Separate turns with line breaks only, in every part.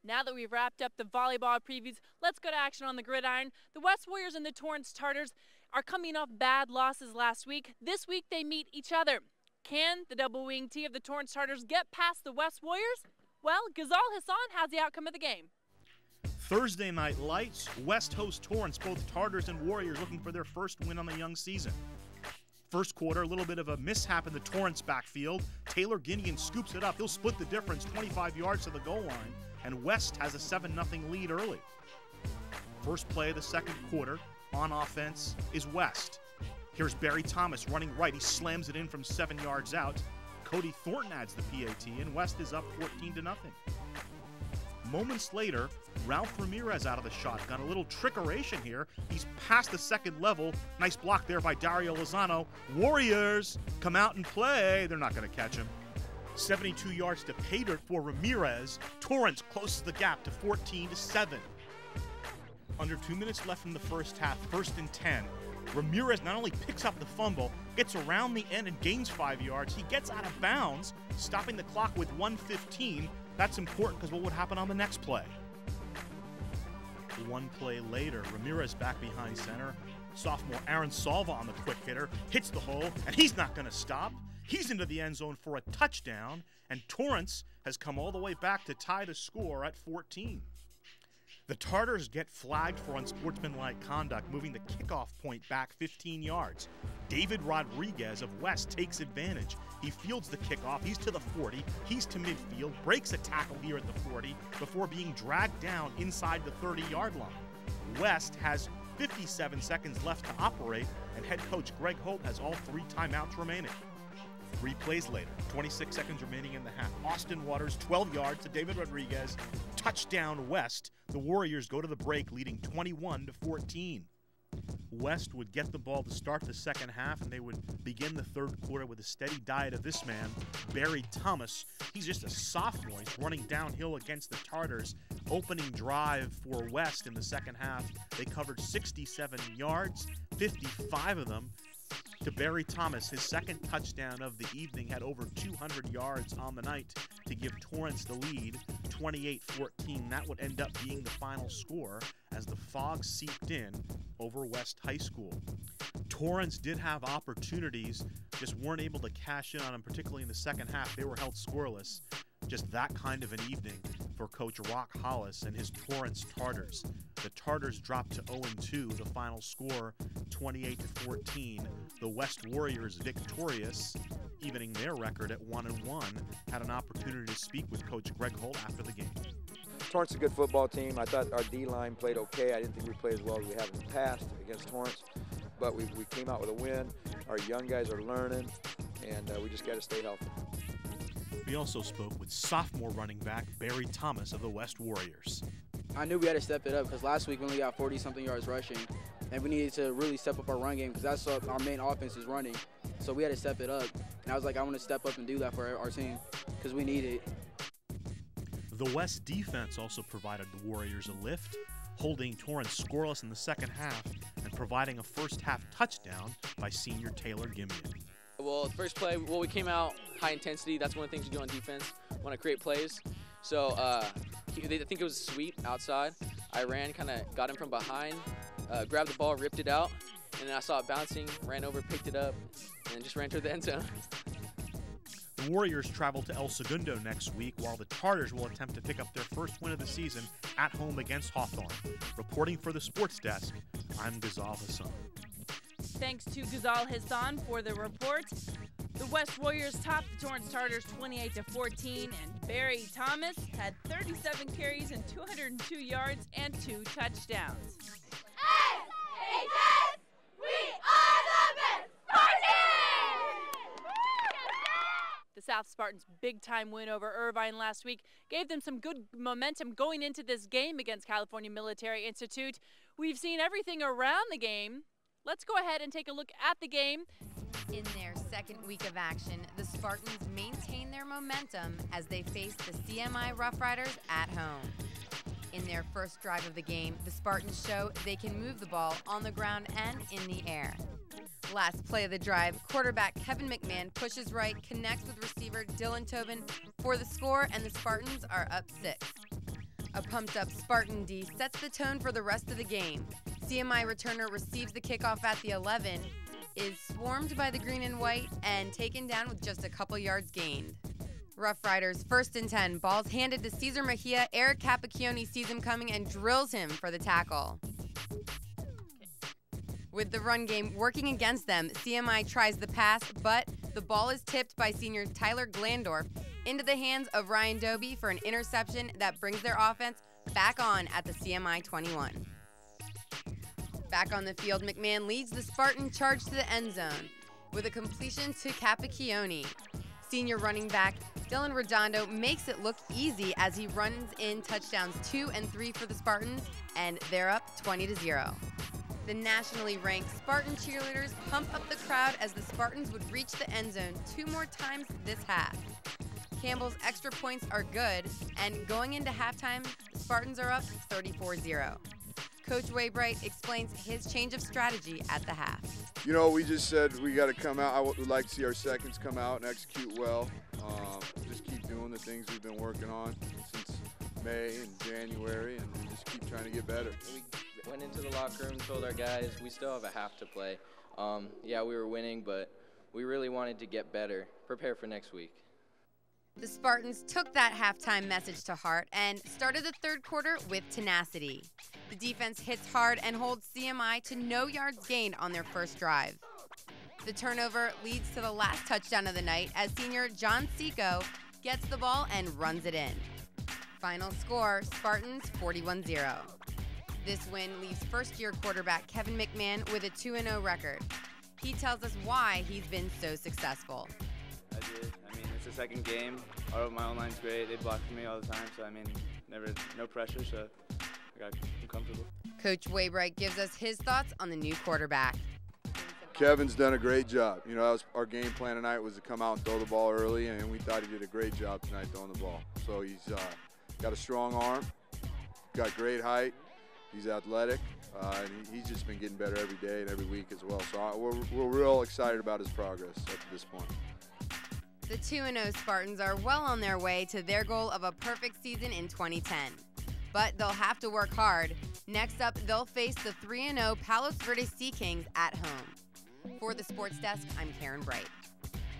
Now that we've wrapped up the volleyball previews, let's go to action on the gridiron. The West Warriors and the Torrance Tartars are coming off bad losses last week. This week they meet each other. Can the double-wing tee of the Torrance Tartars get past the West Warriors? Well, Ghazal Hassan has the outcome of the game.
Thursday night lights, West hosts Torrance, both Tartars and Warriors looking for their first win on the young season. First quarter, a little bit of a mishap in the Torrance backfield. Taylor Guinean scoops it up. He'll split the difference 25 yards to the goal line, and West has a 7-0 lead early. First play of the second quarter on offense is West. Here's Barry Thomas running right. He slams it in from 7 yards out. Cody Thornton adds the PAT, and West is up 14-0. Moments later, Ralph Ramirez out of the shotgun. A little trickeration here. He's past the second level. Nice block there by Dario Lozano. Warriors come out and play. They're not going to catch him. 72 yards to pay dirt for Ramirez. Torrance closes the gap to 14-7. Under 2 minutes left in the first half, 1st and 10. Ramirez not only picks up the fumble, gets around the end and gains 5 yards. He gets out of bounds, stopping the clock with 1:15. That's important because what would happen on the next play? One play later, Ramirez back behind center. Sophomore Aaron Salva on the quick hitter, hits the hole, and he's not going to stop. He's into the end zone for a touchdown, and Torrance has come all the way back to tie the score at 14. The Tartars get flagged for unsportsmanlike conduct, moving the kickoff point back 15 yards. David Rodriguez of West takes advantage. He fields the kickoff. He's to the 40. He's to midfield, breaks a tackle here at the 40 before being dragged down inside the 30-yard line. West has 57 seconds left to operate, and head coach Greg Holt has all 3 timeouts remaining. 3 plays later, 26 seconds remaining in the half. Austin Waters, 12 yards to David Rodriguez. Touchdown West. The Warriors go to the break, leading 21-14. West would get the ball to start the second half, and they would begin the third quarter with a steady diet of this man, Barry Thomas. He's just a sophomore. He's running downhill against the Tartars. Opening drive for West in the second half. They covered 67 yards, 55 of them to Barry Thomas. His second touchdown of the evening, had over 200 yards on the night to give Torrance the lead, 28-14. That would end up being the final score as the fog seeped in over West High School. Torrance did have opportunities, just weren't able to cash in on them, particularly in the second half. They were held scoreless. Just that kind of an evening for Coach Rock Hollis and his Torrance Tartars. The Tartars dropped to 0-2, the final score 28-14. The West Warriors victorious, evening their record at 1-1. Had an opportunity to speak with Coach Greg Holt after the game.
Torrance is a good football team. I thought our D-line played okay. I didn't think we played as well as we have in the past against Torrance, but we came out with a win. Our young guys are learning, and we just got to stay healthy.
We also spoke with sophomore running back Barry Thomas of the West Warriors.
I knew we had to step it up because last week we only got 40-something yards rushing, and we needed to really step up our run game because that's what our main offense is running. So we had to step it up, and I was like, I want to step up and do that for our team because we need it.
The West defense also provided the Warriors a lift, holding Torrance scoreless in the second half and providing a first-half touchdown by senior Taylor Guinean.
Well, the first play, we came out high intensity. That's one of the things you do on defense, want to create plays. So I think it was a sweep outside. I ran, kind of got him from behind, grabbed the ball, ripped it out, and then I saw it bouncing, ran over, picked it up, and just ran toward the end zone.
The Warriors travel to El Segundo next week, while the Tartars will attempt to pick up their first win of the season at home against Hawthorne. Reporting for the Sports Desk, I'm Ghazal Hassan.
Thanks to Ghazal Hassan for the report. The West Warriors topped the Torrance Tartars 28-14, and Barry Thomas had 37 carries and 202 yards and 2 touchdowns.
SHS, we are the best Spartans!
The South Spartans' big-time win over Irvine last week gave them some good momentum going into this game against California Military Institute. We've seen everything around the game. Let's go ahead and take a look at the game.
In their second week of action, the Spartans maintain their momentum as they face the CMI Rough Riders at home. In their first drive of the game, the Spartans show they can move the ball on the ground and in the air. Last play of the drive, quarterback Kevin McMahon pushes right, connects with receiver Dylan Tobin for the score, and the Spartans are up 6. A pumped-up Spartan D sets the tone for the rest of the game. CMI returner receives the kickoff at the 11, is swarmed by the green and white, and taken down with just a couple yards gained. Rough Riders, 1st and 10, balls handed to Cesar Mejia. Eric Capacchione sees him coming and drills him for the tackle. With the run game working against them, CMI tries the pass, but the ball is tipped by senior Tyler Glandorf into the hands of Ryan Doby for an interception that brings their offense back on at the CMI 21. Back on the field, McMahon leads the Spartan charge to the end zone with a completion to Capacchione. Senior running back Dylan Redondo makes it look easy as he runs in touchdowns 2 and 3 for the Spartans, and they're up 20-0. The nationally ranked Spartan cheerleaders pump up the crowd as the Spartans would reach the end zone 2 more times this half. Campbell's extra points are good, and going into halftime, the Spartans are up 34-0. Coach Waybright explains his change of strategy at the half.
You know, we just said we got to come out. I would like to see our seconds come out and execute well. Just keep doing the things we've been working on since May and January, and we just keep trying to get better.
We went into the locker room, told our guys we still have a half to play. Yeah, we were winning, but we really wanted to get better, prepare for next week.
The Spartans took that halftime message to heart and started the third quarter with tenacity. The defense hits hard and holds CMI to no yards gained on their first drive. The turnover leads to the last touchdown of the night as senior John Seco gets the ball and runs it in. Final score, Spartans 41-0. This win leaves first-year quarterback Kevin McMahon with a 2-0 record. He tells us why he's been so successful.
I did. I mean, it's the second game. My O-line's great. They block for me all the time, so I mean, no pressure, so I'm comfortable.
Coach Waybright gives us his thoughts on the new quarterback.
Kevin's done a great job. You know, that was our game plan tonight was to come out and throw the ball early, and we thought he did a great job tonight throwing the ball. So he's got a strong arm, got great height, he's athletic, and he's just been getting better every day and every week as well. So we're real excited about his progress up to this point.
The 2-0 Spartans are well on their way to their goal of a perfect season in 2010. But they'll have to work hard. Next up, they'll face the 3-0 Palos Verdes Sea Kings at home. For the Sports Desk, I'm Karen Bright.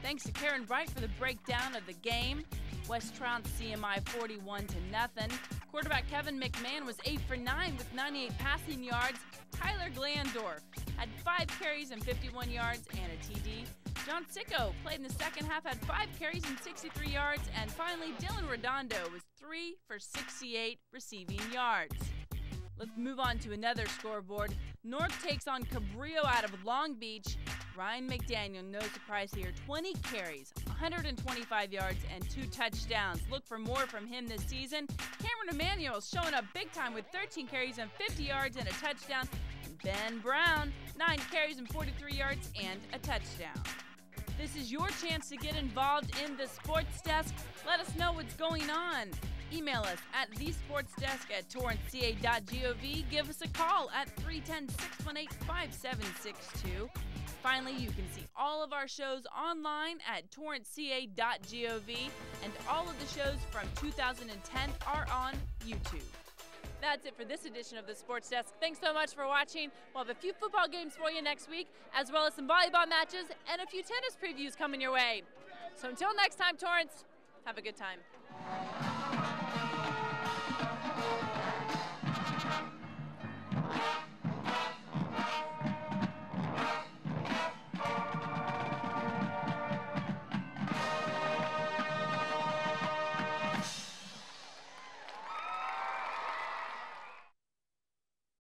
Thanks to Karen Bright for the breakdown of the game. West trounced CMI 41-0. Quarterback Kevin McMahon was 8 for 9 with 98 passing yards. Tyler Glandorf had 5 carries and 51 yards and a TD. John Sicko played in the second half, had 5 carries and 63 yards. And finally, Dylan Redondo was 3 for 68 receiving yards. Let's move on to another scoreboard. North takes on Cabrillo out of Long Beach. Ryan McDaniel, no surprise here, 20 carries, 125 yards, and 2 touchdowns. Look for more from him this season. Cameron Emanuel showing up big time with 13 carries and 50 yards and a touchdown. And Ben Brown, 9 carries and 43 yards and a touchdown. This is your chance to get involved in the Sports Desk. Let us know what's going on. Email us at thesportsdesk@TorranceCA.Gov. Give us a call at 310-618-5762. Finally, you can see all of our shows online at TorranceCA.Gov, and all of the shows from 2010 are on YouTube. That's it for this edition of the Sports Desk. Thanks so much for watching. We'll have a few football games for you next week, as well as some volleyball matches and a few tennis previews coming your way. So until next time, Torrance, have a good time.